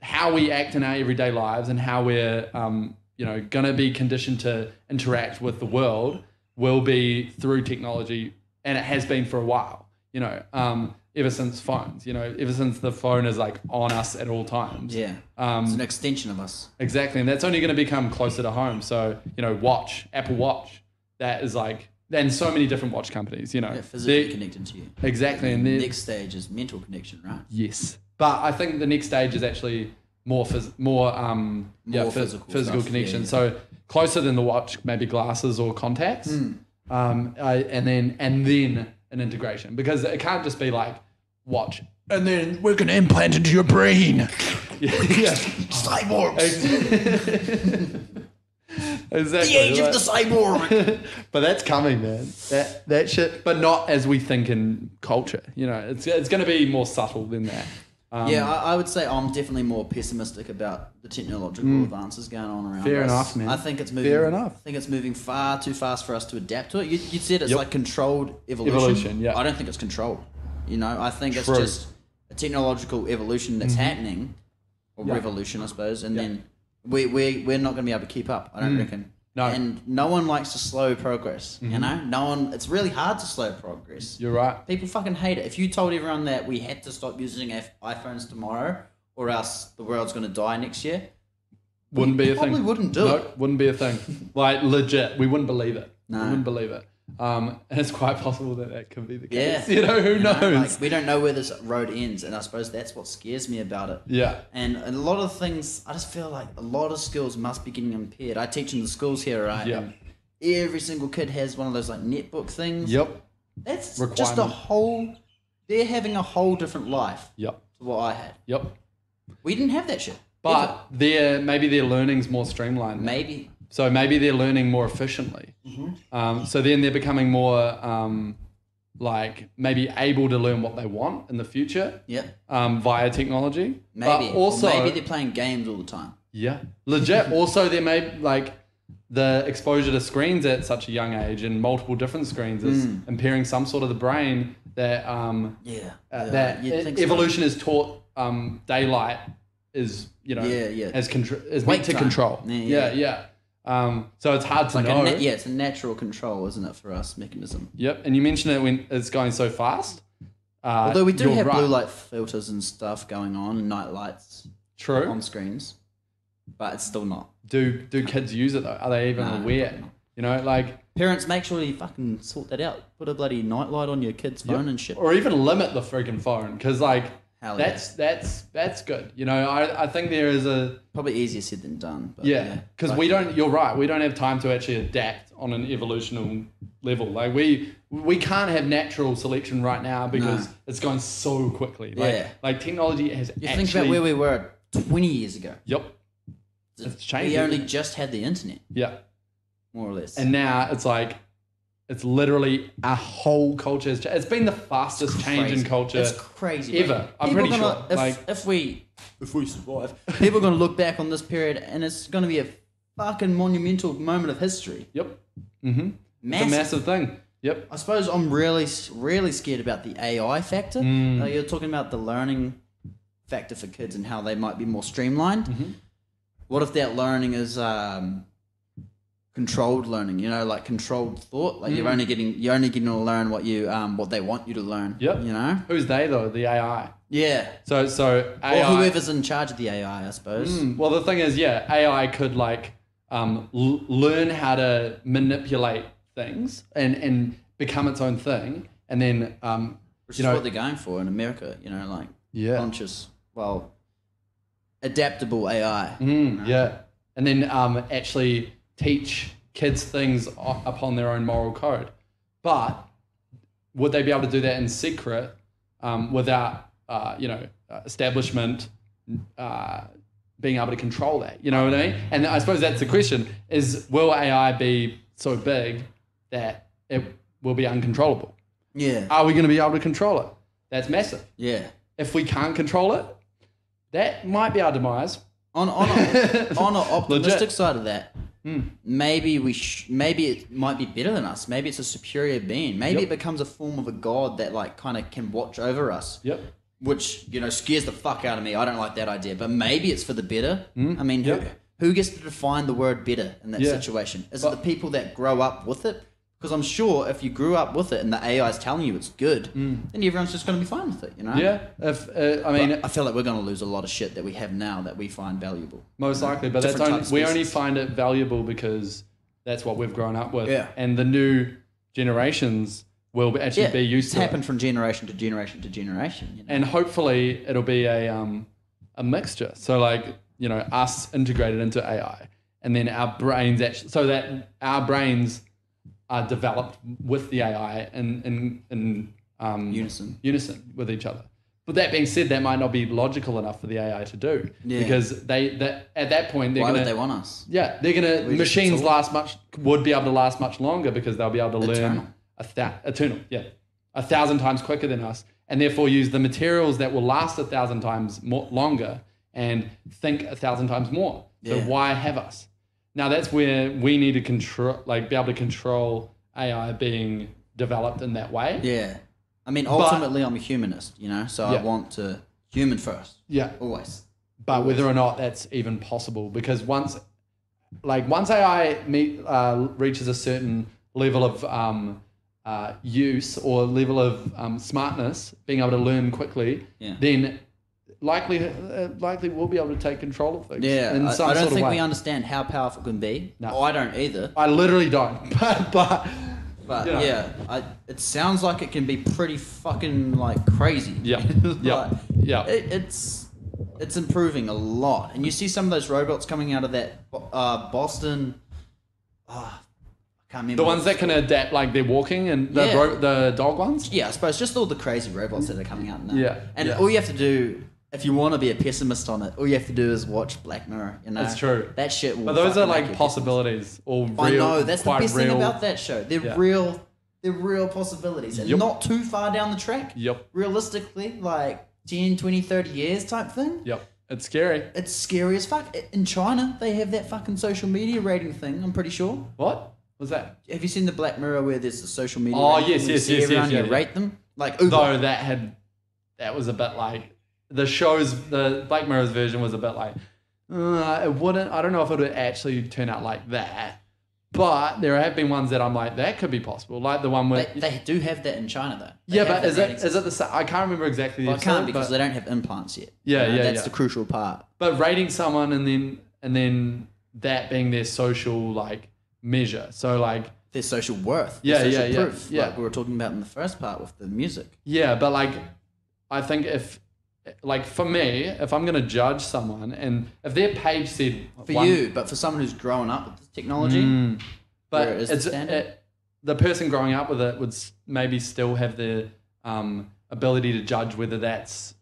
how we act in our everyday lives and how we're going to be conditioned to interact with the world will be through technology, and it has been for a while. Ever since phones. Ever since the phone is like on us at all times. Yeah. It's an extension of us. Exactly, and that's only going to become closer to home. So Apple Watch, that is like. And so many different watch companies, physically connected to you. Exactly. And the next stage is mental connection, right? Yes. But I think the next stage is actually more physical connection. Yeah. So closer than the watch, maybe glasses or contacts. And then an integration, because it can't just be like watch. And then we're going to implant into your brain. Cyborgs. Exactly. The age of the cyborg. But that's coming, man. That shit. But not as we think in culture. It's going to be more subtle than that. I would say I'm definitely more pessimistic about the technological advances going on around us. Fair enough, man. I think it's moving. Fair enough. I think it's moving far too fast for us to adapt to it. You said it's like controlled evolution. Evolution, yeah. I don't think it's controlled. I think it's True. just a technological evolution that's happening, or revolution, I suppose, and then we're not going to be able to keep up. I don't reckon. No. And no one likes to slow progress. It's really hard to slow progress. You're right. People fucking hate it. If you told everyone that we had to stop using iPhones tomorrow, or else the world's going to die next year, Wouldn't be a thing. Probably wouldn't do it. Wouldn't be a thing. Like, legit, we wouldn't believe it. No. We wouldn't believe it. And it's quite possible that could be the case. Yeah. Who knows? Like, we don't know where this road ends, and I suppose that's what scares me about it. Yeah. And a lot of things, I just feel like a lot of skills must be getting impaired. I teach in the schools here, right? Yeah. And every single kid has one of those like netbook things. Yep. That's Requirement. just a whole. They're having a whole different life Yep. to what I had. Yep. We didn't have that shit. But maybe their learning's more streamlined. Maybe. So maybe they're learning more efficiently. So then they're becoming more like maybe able to learn what they want in the future. Yeah. Via technology. Maybe. But also, or maybe they're playing games all the time. yeah, legit. Also, there may like the exposure to screens at such a young age and multiple different screens is impairing some sort of the brain that that you'd think so. evolution is taught daylight is is meant to time. control. Yeah. So it's hard to Like know. it's a natural control, isn't it, for us mechanism? Yep, and you mentioned it when it's going so fast. Although we do you're have right. blue light filters and stuff going on, and night lights True. on screens, but it's still not. Do kids use it though? Are they even No, aware? probably not. You know, like Parents, make sure you fucking sort that out. Put a bloody night light on your kid's phone and shit. or even limit the freaking phone because like Hell that's good. You know, I think there is a Probably easier said than done. But because Like, we don't. You're right. We don't have time to actually adapt on an evolutional level. Like we can't have natural selection right now because it's going so quickly. Like technology has. You think about where we were 20 years ago. Yep. It's changed. We only just had the internet, Yeah. more or less. And now it's like, it's literally a whole culture. It's been the fastest change in culture It's crazy. ever. Like, I'm people pretty are sure. gonna- if we survive, people are going to look back on this period and it's going to be a fucking monumental moment of history. Yep. Mm-hmm. It's Massive. a massive thing. Yep. I suppose I'm really scared about the AI factor. You're talking about the learning factor for kids and how they might be more streamlined. What if that learning is controlled learning? You know, like controlled thought. Like you're only getting to learn what they want you to learn. Yep. You know. Who's they though? The AI. Yeah. So AI. Or whoever's in charge of the AI, I suppose. Well, the thing is, yeah, AI could like learn how to manipulate things and become its own thing, and then Which is what they're going for in America. You know, like conscious, adaptable AI. Yeah, and then actually teach kids things upon their own moral code. But would they be able to do that in secret without establishment being able to control that? You know what I mean? And I suppose that's the question: is will AI be so big that it will be uncontrollable? Yeah. Are we going to be able to control it? That's massive. Yeah. If we can't control it, that might be our demise. On an optimistic side of that, Hmm. maybe maybe it might be better than us. Maybe it's a superior being. Maybe it becomes a form of a god that like kind of can watch over us. Yep. Which scares the fuck out of me. I don't like that idea. But maybe it's for the better. Hmm. I mean, who gets to define the word better in that situation? Is it the people that grow up with it? Because I'm sure if you grew up with it and the AI is telling you it's good, then everyone's just going to be fine with it, you know? Yeah. I feel like we're going to lose a lot of shit that we have now that we find valuable. Most likely, but we only find it valuable because that's what we've grown up with. Yeah. And the new generations will be used to it's happened from generation to generation to generation. You know? And hopefully it'll be a mixture. So like, us integrated into AI, and then our brains so that our brains are developed with the AI in unison with each other. But that being said, that might not be logical enough for the AI to do because at that point why would they want us? Yeah, they're gonna machines would be able to last much longer because they'll be able to learn eternal, 1,000 times quicker than us, and therefore use the materials that will last 1,000 times longer and think 1,000 times more. So why have us? Now that's where we need to be able to control AI being developed in that way. Yeah. I mean, ultimately, I'm a humanist, so I want to human first. Yeah. Always. But whether or not that's even possible, because once AI reaches a certain level of use or level of smartness, being able to learn quickly, then likely we'll be able to take control of things. Yeah, I don't think we understand how powerful it can be. No, I don't either. I literally don't. But it sounds like it can be pretty fucking like crazy. Yeah, It's improving a lot, and you see some of those robots coming out of that Boston. I can't remember the ones that can adapt, like they're walking, and the dog ones. Yeah, I suppose just all the crazy robots that are coming out now. Yeah, and all you have to do, if you want to be a pessimist on it, all you have to do is watch Black Mirror. That's true. That shit will. But those are like possibilities, or real. I know that's the best real thing about that show. They're real. They're real possibilities, and not too far down the track. Yep. Realistically, like 10, 20, 30 years type thing. Yep. It's scary. It's scary as fuck. In China, they have that fucking social media rating thing. I'm pretty sure. What was that? Have you seen the Black Mirror where there's the social media? Oh rating yes. You rate them like Uber. Though that was a bit like. The Black Mirror's version was a bit like, it wouldn't, I don't know if it would actually turn out like that, but there have been ones that I'm like, that could be possible, like the one where... They do have that in China though. But is it the same? I can't remember exactly the episode. I can't because they don't have implants yet. That's the crucial part. But rating someone and then that being their social like measure, so like... Their social worth. Proof, like we were talking about in the first part with the music. Yeah, but like, I think like for me, if I'm going to judge someone and if their page said... but for someone who's grown up with this technology, but the person growing up with it would maybe still have the ability to judge whether that's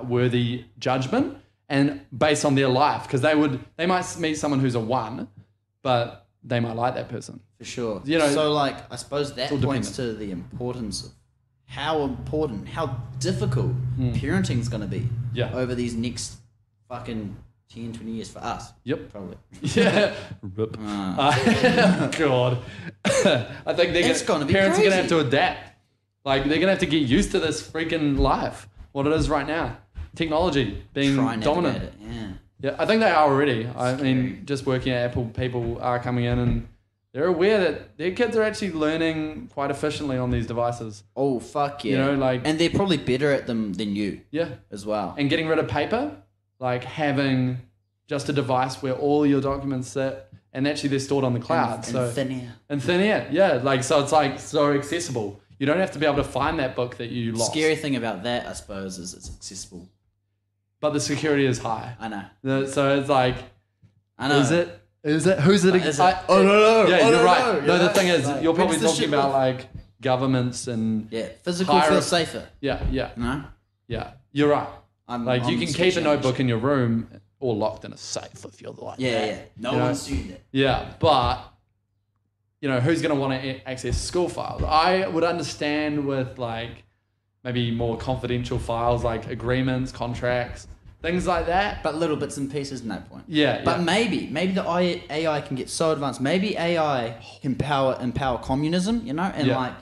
worthy judgment and based on their life, because they might meet someone who's a 1, but they might like that person. For sure. So like, I suppose that points to the importance of how difficult parenting's going to be over these next fucking 10, 20 years for us. Yep. Probably. Yeah. Rip. God. I think parents are going to have to adapt. Like, they're going to have to get used to this freaking life, what it is right now. Technology being dominant. Yeah, I think they are already. I mean, just working at Apple, people are coming in and they're aware that their kids are actually learning quite efficiently on these devices. Oh, fuck yeah. You know, like... And they're probably better at them than you. Yeah. As well. And getting rid of paper, like having just a device where all your documents sit and actually they're stored on the cloud. And thin air. And thin air, yeah. Like, so it's like so accessible. You don't have to be able to find that book that you lost. Scary thing about that, I suppose, is it's accessible. But the security is high. I know. So it's like... I know. Is it? Who's it? Is it? I don't know. Yeah, you're right. No, the thing is, Like, you're probably where's the talking shit about live? like governments and physical feels safer. Yeah. No, You're right. I'm you can keep sketchy a notebook in your room or locked in a safe if you're like that. No one's doing it. Yeah, but who's going to want to access school files? I would understand with like maybe more confidential files like agreements, contracts. Things like that. But little bits and pieces in that point. Yeah. But maybe the AI can get so advanced. Maybe AI can empower communism, and like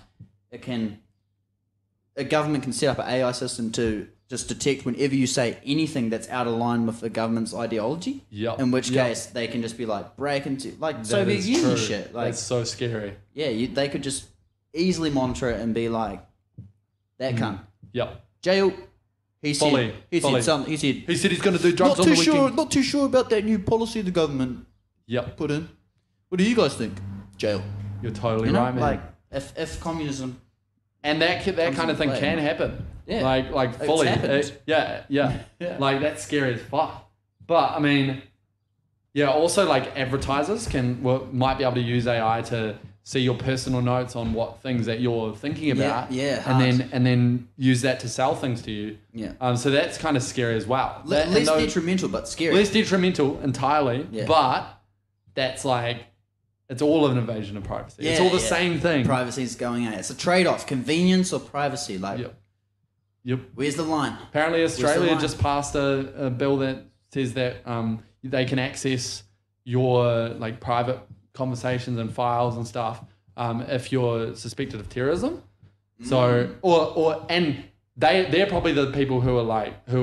a government can set up an AI system to just detect whenever you say anything that's out of line with the government's ideology. Yep. In which case they can just be like break into like Soviet Union shit. Like that's so scary. Yeah, they could just easily monitor it and be like, that cunt. Yep. Jail. He said something. He said he's going to do drugs on the weekend. Not too sure about that new policy the government put in. What do you guys think? Jail. You're totally right, man. Like if communism and that kind of thing can happen. Yeah. Like fully. Yeah. Like that's scary as fuck. But I mean, also like advertisers might be able to use AI to see your personal notes on what things that you're thinking about. And then use that to sell things to you. Yeah. So that's kind of scary as well. Less detrimental, but scary. Less detrimental entirely, but that's like, it's all of an invasion of privacy. It's all the same thing. Privacy's going out. It's a trade-off, convenience or privacy. Like, Yep. Where's the line? Apparently Australia just passed a bill that says that they can access your like private conversations and files and stuff if you're suspected of terrorism. So and they're probably the people who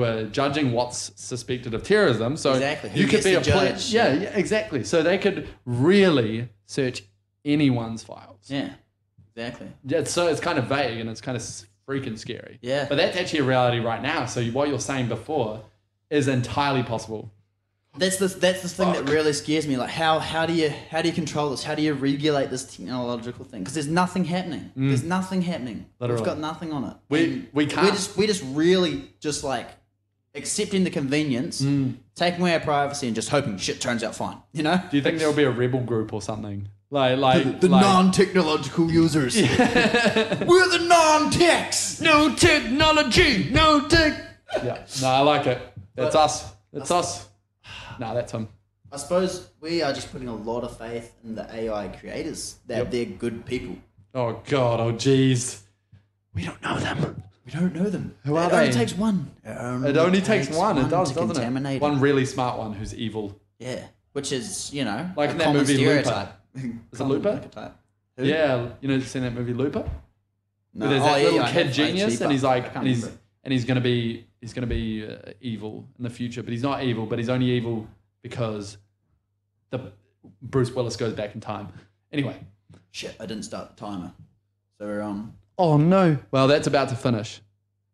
are judging what's suspected of terrorism. So exactly. you could be a judge. Yeah, exactly. So they could really search anyone's files. Yeah, exactly. Yeah, so it's kind of vague and it's kind of freaking scary. Yeah. But that's actually a reality right now. So what you're saying before is entirely possible. That's the thing that really scares me. Like how do you control this? How do you regulate this technological thing? Because there's nothing happening. There's nothing happening. Literally. We've got nothing on it. We can't. We're just really just like accepting the convenience, taking away our privacy, and just hoping shit turns out fine. You know? Do you think there'll be a rebel group or something? Like the non-technological users. We're the non-techs. No technology. No tech. Yeah. No, I like it. That's us. It's us. No, that's him. I suppose we are just putting a lot of faith in the AI creators that they're good people. Oh God. Oh jeez. We don't know them. We don't know them. Who are they? It only takes one. It only takes one. It does, doesn't it? One really smart one who's evil. Yeah. Which is, like in that common movie stereotype. Looper. Is it Looper? Who? Yeah. Seen that movie Looper? No. There's that little kid have, genius, and he's like, and he's gonna be evil in the future, but he's not evil, but he's only evil because the Bruce Willis goes back in time. Anyway. Shit, I didn't start the timer. So we're on. Oh no. Well, that's about to finish.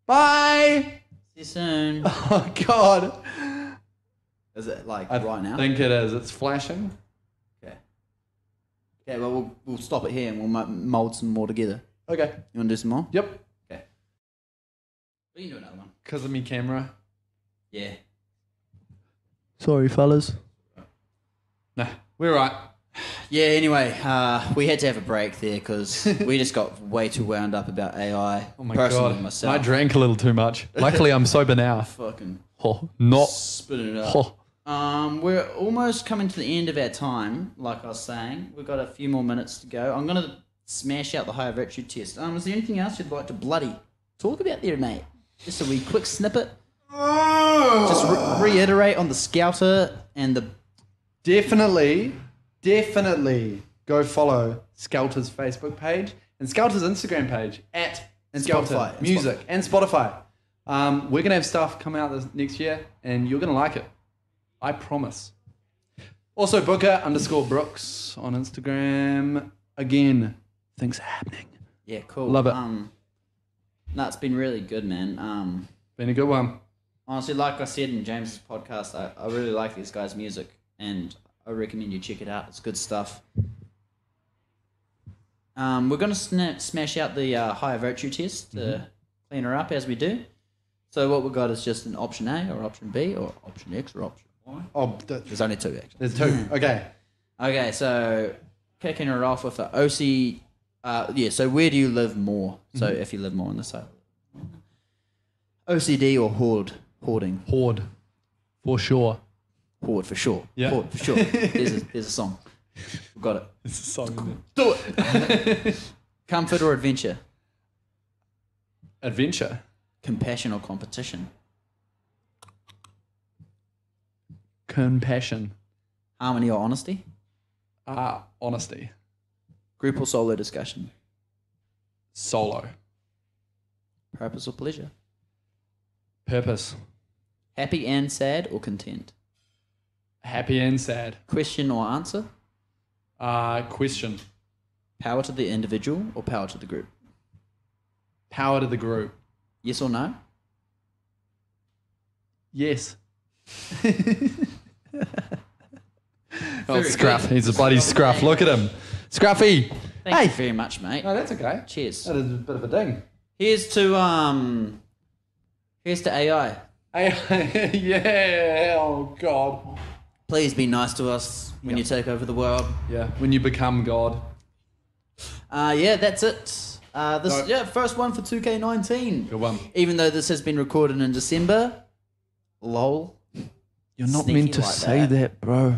Bye. See you soon. Oh God. Is it like I right now? I think it is. It's flashing. Okay. Okay, well, we'll stop it here and we'll mold some more together. Okay. You want to do some more? Yep. Okay. We can do another one. Because of me camera. Yeah. Sorry, fellas. Nah, we're right. Yeah, anyway, we had to have a break there because we just got way too wound up about AI. Oh my Personally, God. myself. I drank a little too much. Luckily, I'm sober now. Fucking Not. spitting it up. We're almost coming to the end of our time, like I was saying. We've got a few more minutes to go. I'm going to smash out the high virtue test. Is there anything else you'd like to bloody talk about there, mate? Just a wee quick snippet. Just reiterate on the Skelter and the... Definitely go follow Skelter's Facebook page and Skelter's Instagram page at Skelter Spotify. Music and Spotify. We're going to have stuff come out this next year and you're going to like it. I promise. Also, Booker_Brooks on Instagram. Again, things are happening. Yeah, cool. Love it. No, it's been really good, man. Been a good one. Honestly, like I said in James's podcast, I really like these guys' music, and I recommend you check it out. It's good stuff. We're going to smash out the higher virtue test to clean her up as we do. So what we've got is just an option A or option B or option X or option Y. Oh, There's only two, actually. there's two. Okay. Okay, so kicking her off with an OC. So where do you live more? So if you live more on the side. OCD or hoarding? Hoard. For sure. Hoard for sure. Yeah. Hoard for sure. There's a song. We've got it. It's a song. Do it. Comfort or adventure? Adventure. Compassion or competition? Compassion. Harmony or honesty? Honesty. Group or solo discussion? Solo. Purpose or pleasure? Purpose. Happy and sad or content? Happy and sad. Question or answer? Question. Power to the individual or power to the group? Power to the group. Yes or no? Yes. Very Scruff. good. He's a bloody Scruff. Look at him. Scruffy. Thank you very much, mate. No, that's okay. Cheers. That is a bit of a ding. Here's to AI. Yeah. Oh, God. Please be nice to us when you take over the world. Yeah. When you become God. Yeah, that's it. First one for 2K19. Good one. Even though this has been recorded in December, lol. You're not Sneaky meant to like say that, bro.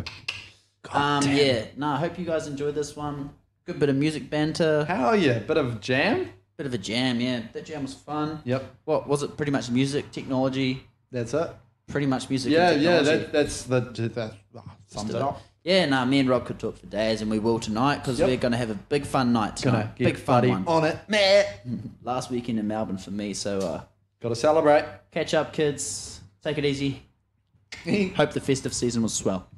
Yeah. No, I hope you guys enjoyed this one. Good bit of music banter. Hell yeah. Bit of jam. Bit of a jam, yeah. That jam was fun. Yep. What was it? Pretty much music, technology. That's it. Pretty much music. Yeah, and yeah. technology. That sums it up. Yeah, no, me and Rob could talk for days, and we will tonight because we're going to have a big fun night tonight. Gonna get Big fun buddy one. on it. Last weekend in Melbourne for me, so Got to celebrate. catch up, kids. Take it easy. Hope the festive season was swell.